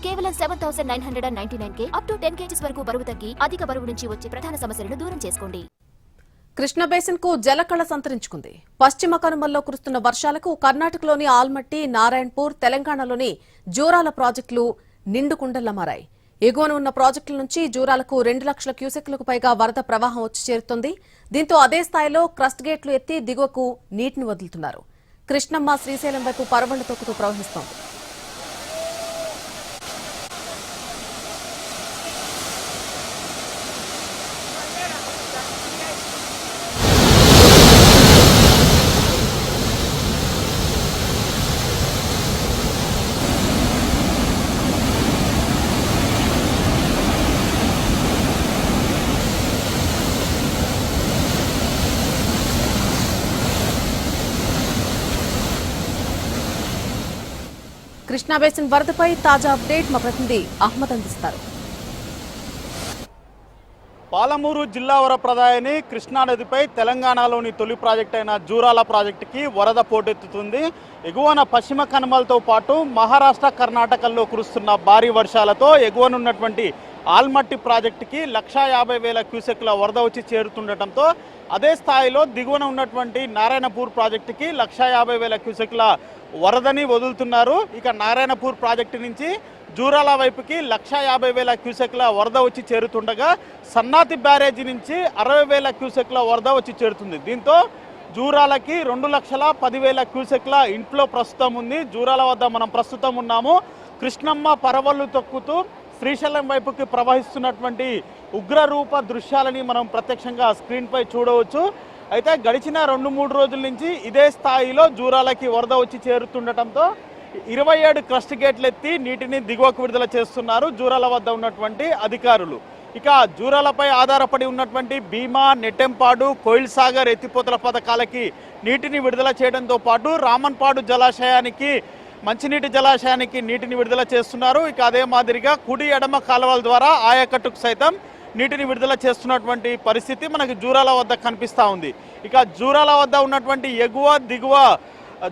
కేవలం 7,999 up to 10 kgs వరకు బరువు తగ్గి అధిక బరువు నుంచి వచ్చే ప్రధాన సమస్యలను దూరం చేసుకోండి. కృష్ణా బేసిన్ కు జలకళ సంతరించుకుంది. పశ్చిమ కనుమల్లో కురుస్తున్న వర్షాలకు కర్ణాటకలోని ఆల్మట్టి, నారాయణపూర్, తెలంగాణలోని జూరాల ప్రాజెక్టులు నిండుకుండల్లా మారాయి. ఎగువన ఉన్న ప్రాజెక్టుల నుంచి జూరాలకు 2 లక్షల క్యూసెక్లకు పైగా వరద ప్రవాహం వచ్చి చేరుతోంది. దీంతో అదే స్థాయిలో క్రస్ట్ గేట్లు ఎత్తి దిగువకు నీటిని వదులుతున్నారు. కృష్ణమ్మ శ్రీశైలం వైపు పరవళ్లు తొక్కుతూ ప్రవహిస్తోంది. కృష్ణా బేసిన్ వరదపై తాజా అప్డేట్ మా ప్రతినిధి అహ్మద్ అందిస్తారు. పాలమూరు జిల్లా వరప్రదాయని కృష్ణానదిపై తెలంగాణలోని తొలి ప్రాజెక్ట్ అయిన జూరాల ప్రాజెక్టుకి వరద పోటెత్తుతుంది. ఎగువన పశ్చిమ కనుమలతో పాటు మహారాష్ట్ర, కర్ణాటకల్లో కురుస్తున్న భారీ వర్షాలతో ఎగువనున్నటువంటి ఆల్మట్టి ప్రాజెక్టుకి 1,50,000 క్యూసెక్ల వరద వచ్చి చేరుతుండటంతో అదే స్థాయిలో దిగువన ఉన్నటువంటి నారాయణపూర్ ప్రాజెక్టుకి 1,50,000 క్యూసెక్ల వరదని వదులుతున్నారు. ఇక నారాయణపూర్ ప్రాజెక్టు నుంచి జూరాల వైపుకి 1,50,000 క్యూసెక్ల వరద వచ్చి చేరుతుండగా సన్నాతి బ్యారేజీ నుంచి 60,000 క్యూసెక్ల వరద వచ్చి చేరుతుంది. దీంతో జూరాలకి 2,10,000 క్యూసెక్ల ఇంట్లో ప్రస్తుతం ఉంది. జూరాల వద్ద మనం ప్రస్తుతం ఉన్నాము. కృష్ణమ్మ పరవళ్లు తొక్కుతూ శ్రీశైలం వైపుకి ప్రవహిస్తున్నటువంటి ఉగ్రరూప దృశ్యాలని మనం ప్రత్యక్షంగా స్క్రీన్పై చూడవచ్చు. అయితే గడిచిన 2-3 రోజుల నుంచి ఇదే స్థాయిలో జూరాలకి వరద వచ్చి చేరుతుండటంతో 27 క్రస్ట్ గేట్లు ఎత్తి నీటిని దిగువకు విడుదల చేస్తున్నారు జూరాల వద్ద ఉన్నటువంటి అధికారులు. ఇక జూరాలపై ఆధారపడి ఉన్నటువంటి భీమా, నెట్టెంపాడు, కోయిల్ సాగర్ ఎత్తిపోతల పథకాలకి నీటిని విడుదల చేయడంతో పాటు రామన్పాడు జలాశయానికి, మంచినీటి జలాశయానికి నీటిని విడుదల చేస్తున్నారు. ఇక అదే మాదిరిగా కుడి ఎడమ కాలువల ద్వారా ఆయకట్టుకు సైతం నీటిని విడుదల చేస్తున్నటువంటి పరిస్థితి మనకి జూరాల వద్ద కనిపిస్తూ ఉంది. ఇక జూరాల వద్ద ఉన్నటువంటి ఎగువ, దిగువ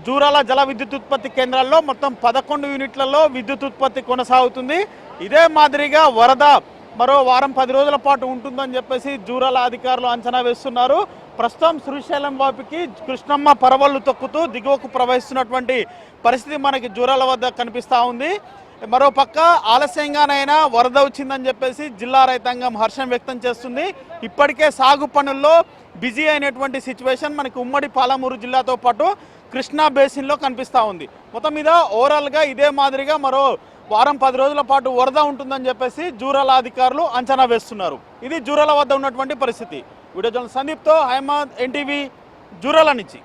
జూరాల జల విద్యుత్ ఉత్పత్తి కేంద్రాల్లో మొత్తం 11 యూనిట్లలో విద్యుత్ ఉత్పత్తి కొనసాగుతుంది. ఇదే మాదిరిగా వరద మరో వారం 10 రోజుల పాటు ఉంటుందని చెప్పేసి జూరాల అధికారులు అంచనా వేస్తున్నారు. ప్రస్తుతం శ్రీశైలం వైపుకి కృష్ణమ్మ పరవళ్లు తొక్కుతూ దిగువకు ప్రవహిస్తున్నటువంటి పరిస్థితి మనకి జూరాల వద్ద కనిపిస్తూ ఉంది. మరోపక్క ఆలస్యంగానైనా వరద వచ్చిందని చెప్పేసి జిల్లా రైతాంగం హర్షం వ్యక్తం చేస్తుంది. ఇప్పటికే సాగు పనుల్లో బిజీ అయినటువంటి సిచ్యువేషన్ మనకి ఉమ్మడి పాలమూరు జిల్లాతో పాటు కృష్ణా బేసిన్లో కనిపిస్తూ ఉంది. మొత్తం మీద ఓవరాల్గా ఇదే మాదిరిగా మరో వారం 10 రోజుల పాటు వరద ఉంటుందని చెప్పేసి జూరాల అధికారులు అంచనా వేస్తున్నారు. ఇది జూరాల వద్ద ఉన్నటువంటి పరిస్థితి. వీడియో జర్నలిస్ట్ సందీప్తో అహ్మద్, ఎన్టీవీ, జూరాల నుంచి.